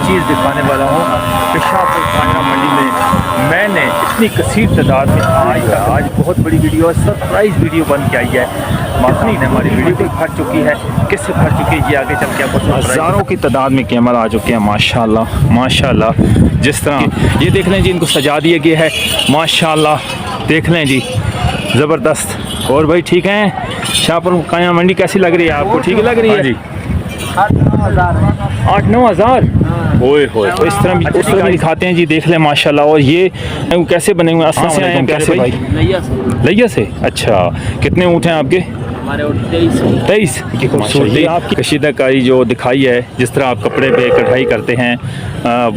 चीज़ दिखाने वाला हूँ। पेशापुर खाना मंडी में मैंने इतनी कसीर तादाद में आज बहुत बड़ी वीडियो सरप्राइज़ वीडियो बन के आई है। माखनी ने हमारी वीडियो को भर चुकी है, किससे भर चुकी है ये आगे चल के आपको हज़ारों की तादाद में कैमल आ चुके हैं। माशाल्लाह माशाल्लाह, जिस तरह ये देख लें जी, इनको सजा दिया गया है। माशाल्लाह देख लें जी, ज़बरदस्त। और भाई ठीक हैं? शाहपुर खाना मंडी कैसी लग रही है आपको? ठीक लग रही है जी? 8-9 हज़ार। ओए होए, तो इस तरह भी उस तरह भी दिखाते हैं जी, देख लें माशाल्लाह। और ये कैसे बने हुए? अस्सलाम वालेकुम, कैसे भाई? लैया से। अच्छा, कितने ऊँट हैं आपके? 23 की खूबसूरती, आपकी कशीदाकारी जो दिखाई है, जिस तरह आप कपड़े पे कढ़ाई करते हैं,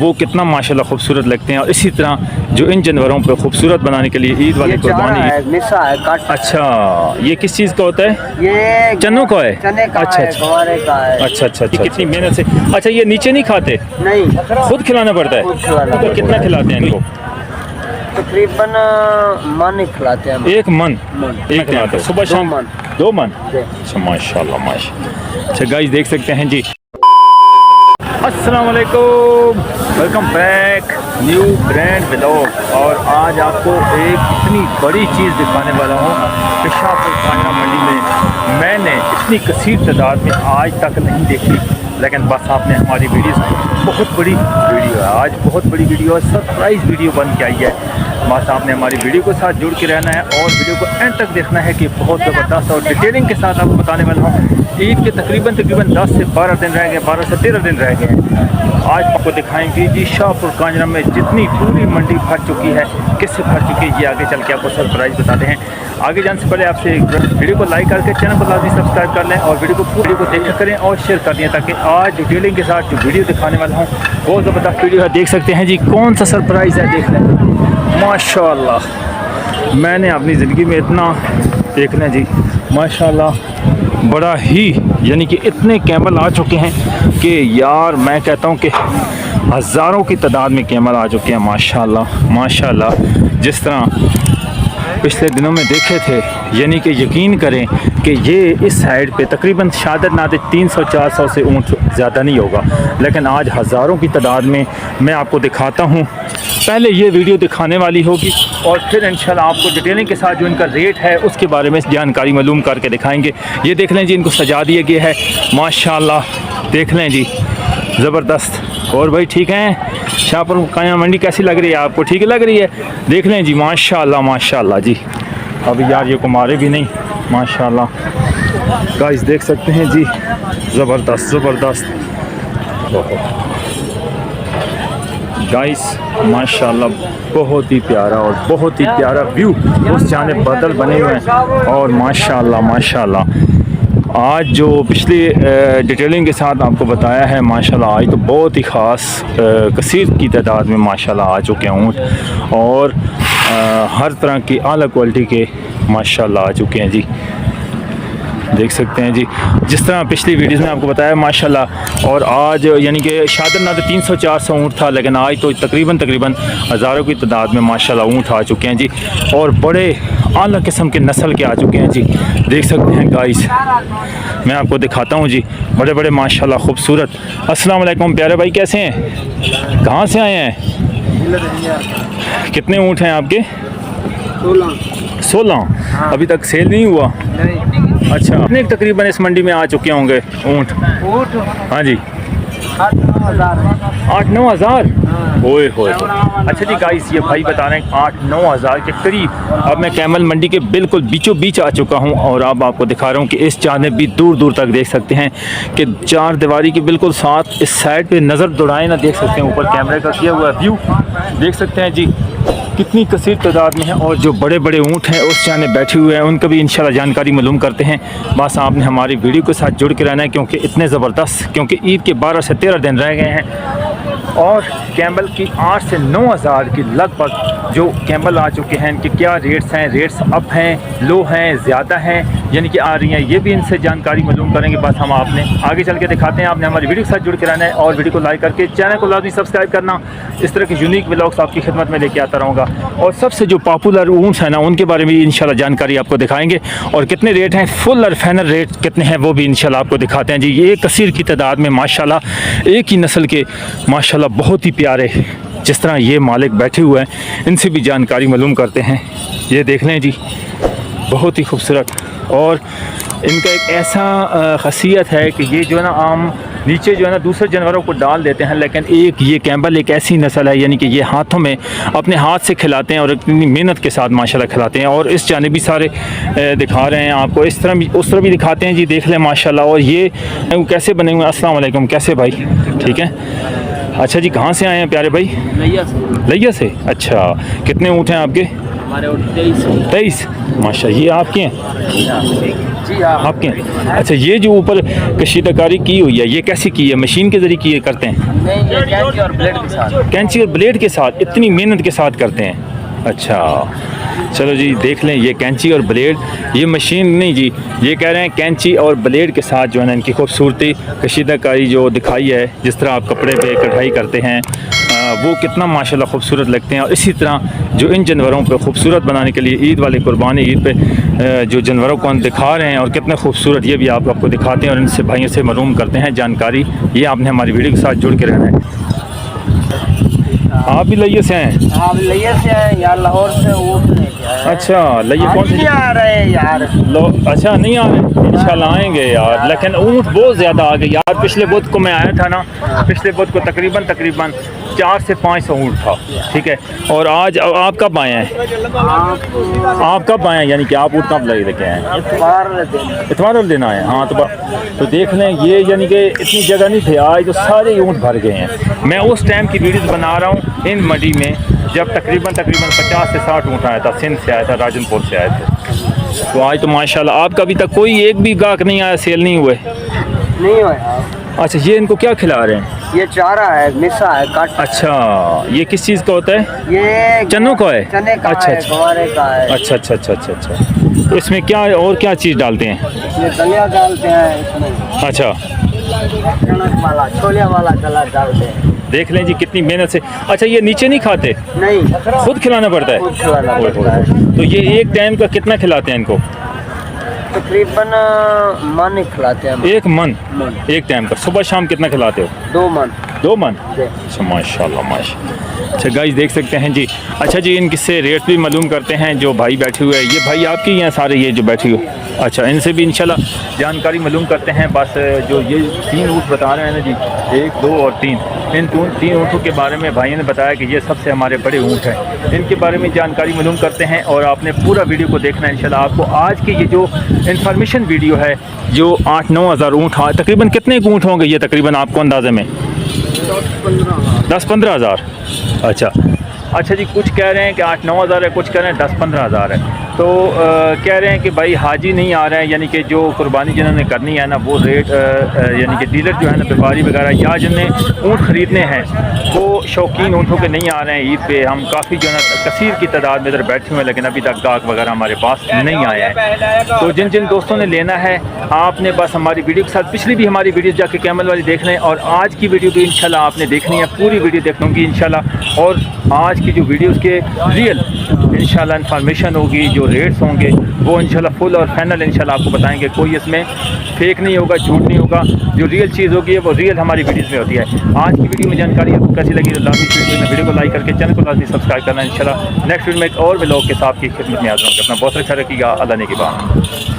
वो कितना माशाल्लाह खूबसूरत लगते हैं। और इसी तरह जो इन जानवरों पे खूबसूरत बनाने के लिए ईद वाली कुर्बानी। अच्छा, ये किस चीज़ का होता है? ये चनों का है। अच्छा अच्छा, कितनी मेहनत से। अच्छा, ये नीचे नहीं खाते? नहीं, खुद खिलाना पड़ता है। तो कितना खिलाते हैं इनको? तकरीबन मन खिलाते हैं। एक मन एक खिलाते हैं, सुबह शाम 2 मन। अच्छा माशाल्लाह माशाल्लाह। अच्छा गाइस देख सकते हैं जी। अस्सलाम वालेकुम, welcome back new brand vlog. और आज आपको एक इतनी बड़ी चीज़ दिखाने वाला हूँ। पेशापुर खाना मंडी में मैंने इतनी कसीर तादाद में आज तक नहीं देखी, लेकिन बस आपने हमारी वीडियो बहुत बड़ी वीडियो है आज, बहुत बड़ी वीडियो है, सरप्राइज़ वीडियो बन के आई है। बस आपने हमारी वीडियो के साथ जुड़ के रहना है और वीडियो को एंड तक देखना है कि बहुत ज़बरदस्त और डिटेलिंग के साथ आपको बताने वाला हूँ। ईद के तकरीबन 10 से 12 दिन रह गए, 12 से 13 दिन रह गए हैं। आज आपको दिखाएंगे जी शाहपुर कांजरा में जितनी पूरी मंडी भर चुकी है, किससे भर चुकी है ये आगे चल के आपको सरप्राइज़ बताते हैं। आगे जाने से पहले आपसे वीडियो को लाइक करके चैनल को लाजमी सब्सक्राइब कर लें और वीडियो को देखा करें और शेयर कर दें, ताकि आज डिटेलिंग के साथ जो वीडियो दिखाने वाला हूँ बहुत ज़बरदस्त वीडियो है। देख सकते हैं जी कौन सा सरप्राइज़ है, देख लें माशाल्लाह। मैंने अपनी ज़िंदगी में इतना, देख लें जी माशाल्लाह, बड़ा ही यानी कि इतने कैमल आ चुके हैं कि यार मैं कहता हूँ कि हज़ारों की तादाद में कैमल आ चुके हैं। माशाल्लाह माशाल्लाह, जिस तरह पिछले दिनों में देखे थे, यानी कि यकीन करें कि ये इस साइड पे तकरीबन शादत नादे 300-400 से ऊँट ज़्यादा नहीं होगा, लेकिन आज हज़ारों की तादाद में मैं आपको दिखाता हूँ। पहले ये वीडियो दिखाने वाली होगी और फिर इंशाल्लाह आपको डिटेलिंग के साथ जो इनका रेट है उसके बारे में जानकारी मालूम करके दिखाएंगे। ये देख लें जी, इनको सजा दिया गया है। माशाल्लाह देख लें जी, ज़बरदस्त। और भाई ठीक हैं? शाहपुर खाना मंडी कैसी लग रही है आपको? ठीक लग रही है? देख लें जी माशाल्लाह माशाल्लाह जी। अब यार ये को मारे भी नहीं, माशाल्लाह। गाइस देख सकते हैं जी, ज़बरदस्त ज़बरदस्त गाइस माशाल्लाह, बहुत ही प्यारा और बहुत ही प्यारा व्यू। उस जाने बादल बने हुए हैं और माशाल्लाह माशाल्लाह। आज जो पिछली डिटेलिंग के साथ आपको बताया है, माशाल्लाह आज तो बहुत ही ख़ास कसीर की तादाद में माशाल्लाह आ चुके हैं ऊँट, और हर तरह की आला क्वालिटी के माशाल्लाह आ चुके हैं जी। देख सकते हैं जी, जिस तरह पिछली वीडियोस में आपको बताया माशाल्लाह। और आज यानी कि शादत नादे 300-400 ऊँट था, लेकिन आज तो तकरीबन हज़ारों की तादाद में माशाल्लाह ऊँट आ चुके हैं जी, और बड़े आला किस्म के नस्ल के आ चुके हैं जी। देख सकते हैं गाइस, मैं आपको दिखाता हूँ जी, बड़े बड़े माशाल्लाह खूबसूरत। अस्सलाम वालेकुम प्यारे भाई, कैसे हैं? कहाँ से आए हैं? कितने ऊँट हैं आपके? 16। अभी तक सेल नहीं हुआ? अच्छा, कितने तकरीबन इस मंडी में आ चुके होंगे ऊँट? हाँ जी, 8-9 हज़ार। ओए होए। अच्छा जी गाइस, ये भाई बता रहे हैं 8-9 हज़ार के करीब। अब मैं कैमल मंडी के बिल्कुल बीचों बीच आ चुका हूँ और अब आपको दिखा रहा हूँ कि इस जानिब भी दूर दूर तक देख सकते हैं कि चार दीवारी के बिल्कुल साथ इस साइड पे नज़र दौड़ाए ना, देख सकते हैं ऊपर कैमरे का किया हुआ व्यू देख सकते हैं जी, कितनी कसीर तादाद में है। और जो बड़े बड़े ऊँट हैं उस जाने बैठे हुए हैं, उनका भी इंशाल्लाह जानकारी मालूम करते हैं। बस आपने हमारी वीडियो के साथ जुड़ के रहना है, क्योंकि इतने ज़बरदस्त, क्योंकि ईद के 12 से 13 दिन रह गए हैं और कैम्बल की 8 से 9 हज़ार की लगभग जो कैम्बल आ चुके हैं। इनके क्या रेट्स हैं? रेट्स अप हैं, लो हैं, ज़्यादा हैं, यानी कि आ रही हैं, ये भी इनसे जानकारी मालूम करेंगे। बस हम आपने आगे चल के दिखाते हैं। आपने हमारी वीडियो के साथ जुड़ के रहना है और वीडियो को लाइक करके चैनल को लाजमी सब्सक्राइब करना। इस तरह के यूनिक व्लॉग्स आपकी खिदमत में लेके आता रहूँगा। और सबसे जो पॉपुलर ऊँट है ना, उनके बारे में इंशाल्लाह जानकारी आपको दिखाएंगे और कितने रेट हैं, फुल और फाइनल रेट कितने हैं वो भी इंशाल्लाह आपको दिखाते हैं जी। ये कसीर की तादाद में माशाल्लाह एक ही नस्ल के माशाल्लाह बहुत ही प्यारे जिस तरह ये मालिक बैठे हुए हैं, इनसे भी जानकारी मालूम करते हैं। ये देख लें जी, बहुत ही खूबसूरत। और इनका एक ऐसा ख़ासियत है कि ये जो है ना आम नीचे जो है ना दूसरे जानवरों को डाल देते हैं, लेकिन एक ये कैम्बल एक ऐसी नस्ल है यानी कि ये हाथों में अपने हाथ से खिलाते हैं और इतनी मेहनत के साथ माशाल्लाह खिलाते हैं। और इस जाने भी सारे दिखा रहे हैं आपको, इस तरह भी उस तरह भी दिखाते हैं जी। देख लें माशाल्लाह। और ये कैसे बने हुए हैं? अस्सलाम वालेकुम, कैसे भाई? ठीक है, अच्छा जी। कहाँ से आए हैं प्यारे भाई? लैया से। अच्छा, कितने ऊँट हैं आपके? हमारे 23 माशा। ये आपके हैं? जी हाँ, आपके हैं। अच्छा, ये जो ऊपर कशीदाकारी की हुई है, ये कैसे की है? मशीन के ज़रिए की करते हैं? नहीं, ये कैंची और ब्लेड के साथ। कैंची और ब्लेड के साथ इतनी मेहनत के साथ करते हैं? अच्छा, चलो जी देख लें। ये कैंची और ब्लेड, ये मशीन नहीं जी, ये कह रहे हैं कैंची और ब्लेड के साथ जो है ना इनकी खूबसूरती कशीदाकारी जो दिखाई है, जिस तरह आप कपड़े पे कढ़ाई करते हैं वो कितना माशाल्लाह खूबसूरत लगते हैं। और इसी तरह जो इन जानवरों को खूबसूरत बनाने के लिए ईद वाले कुर्बानी ईद पे जो जानवरों को हम दिखा रहे हैं और कितने खूबसूरत, ये भी आपको दिखाते हैं और इनसे भाइयों से मालूम करते हैं जानकारी। ये आपने हमारी वीडियो के साथ जुड़ के रहना है। आप भी लैया से हैं? हाँ, लैया से हैं यार, लाहौर से ऊँट लेके आए हैं। अच्छा, लैया कौन से? आ रहे हैं यार। अच्छा, नहीं आ रहे? इंशाल्लाह आएंगे यार, लेकिन ऊँट बहुत ज़्यादा आ गए यार। पिछले बुध को मैं आया था ना, पिछले बुध को तकरीबन 400 से 500 ऊँट था। ठीक है, और आज आप कब आए हैं? आप कब आए हैं, यानी कि आप ऊँट कब लेके आए हैं? इतवार वाले दिन आए। हाँ, तो देख लें, ये यानी कि इतनी जगह नहीं थे, आज तो सारे ऊँट भर गए हैं। मैं उस टाइम की वीडियोज़ बना रहा हूँ इन मंडी में जब तकरीबन 50 से 60 ऊँट आया था। सिंध से आया था, राजनपुर से आए थे। तो आज तो माशाल्लाह आपका अभी तक कोई एक भी गाहक नहीं आया, सेल नहीं हुए? नहीं हुए। अच्छा, ये इनको क्या खिला रहे हैं? ये चारा है, मिसा है, काट। अच्छा, ये किस चीज़ का होता है? ये चनों का है? चने का अच्छा, है, गवारे का है। अच्छा अच्छा अच्छा अच्छा अच्छा। इसमें क्या और क्या चीज़ डालते हैं? ये दलिया डालते हैं इसमें। अच्छा, कनक वाला, छोले वाला गला डालते हैं। देख लें जी कितनी मेहनत से। अच्छा, ये नीचे नहीं खाते? नहीं, खुद खिलाना पड़ता है? खुद खिलाना पड़ता है। तो ये एक टाइम का कितना खिलाते हैं इनको? तकरीबन मन खिलाते हैं हम। एक मन एक टाइम का? सुबह शाम कितना खिलाते हो? 2 मन। 2 मन? अच्छा, माशाल्लाह माशाल्लाह। अच्छा गाइस, देख सकते हैं जी। अच्छा जी, इनके से रेट भी मालूम करते हैं। जो भाई बैठे हुए हैं, ये भाई आपके ही हैं सारे, ये जो बैठे हुए? अच्छा, इनसे भी इंशाल्लाह जानकारी मालूम करते हैं। बस जो ये 3 ऊँट बता रहे हैं ना जी, 1, 2 और 3, इन 3 ऊँटों के बारे में भाइयों ने बताया कि ये सबसे हमारे बड़े ऊँट हैं। इनके बारे में जानकारी मालूम करते हैं और आपने पूरा वीडियो को देखना है इंशाल्लाह। आपको आज की ये जो इन्फॉर्मेशन वीडियो है, जो 8-9 हज़ार ऊँट, तकरीबन कितने ऊँट होंगे ये तकरीबन आपको अंदाजे में? 10-15 हज़ार। अच्छा जी, कुछ कह रहे हैं कि 8-9 हज़ार है, कुछ कह रहे हैं 10-15 हज़ार है। तो कह रहे हैं कि भाई हाजी नहीं आ रहे हैं, यानी कि जो कुर्बानी जिन्होंने करनी है ना वो रेट यानी कि डीलर जो है ना, व्यापारी वगैरह या जिन्हें ऊँट ख़रीदने हैं वो शौकीन ऊँटों के नहीं आ रहे हैं ईद पे। हम काफ़ी जो है ना कसीर की तादाद में इधर बैठे हुए हैं, लेकिन अभी तक गाहक वगैरह हमारे पास नहीं आए हैं। तो जिन जिन दोस्तों ने लेना है, आपने बस हमारी वीडियो के साथ पिछली भी हमारी वीडियो जाके कैमल वाली देख लें और आज की वीडियो भी इंशाल्लाह आपने देखनी है, पूरी वीडियो देखूँगी इंशाल्लाह। और आज की जो वीडियोज़ के रियल इंशाल्लाह इन्फॉर्मेशन होगी, जो रेट्स होंगे वो इंशाल्लाह फुल और फाइनल इंशाल्लाह आपको बताएंगे। कोई इसमें फेक नहीं होगा, झूठ नहीं होगा। जो रियल चीज़ होगी वो रियल हमारी वीडियोज़ में होती है। आज की वीडियो में जानकारी आपको कैसी लगी तो लाजमी वीडियो को लाइक करके चैनल को लाजमी सब्सक्राइब करना। इंशाल्लाह नेक्स्ट वीडियो में एक और व्लॉग के साथ की खिदमत में हाज़िर होंगे। अपना बहुत अच्छा रखिएगा। अल्लाह ने की बात।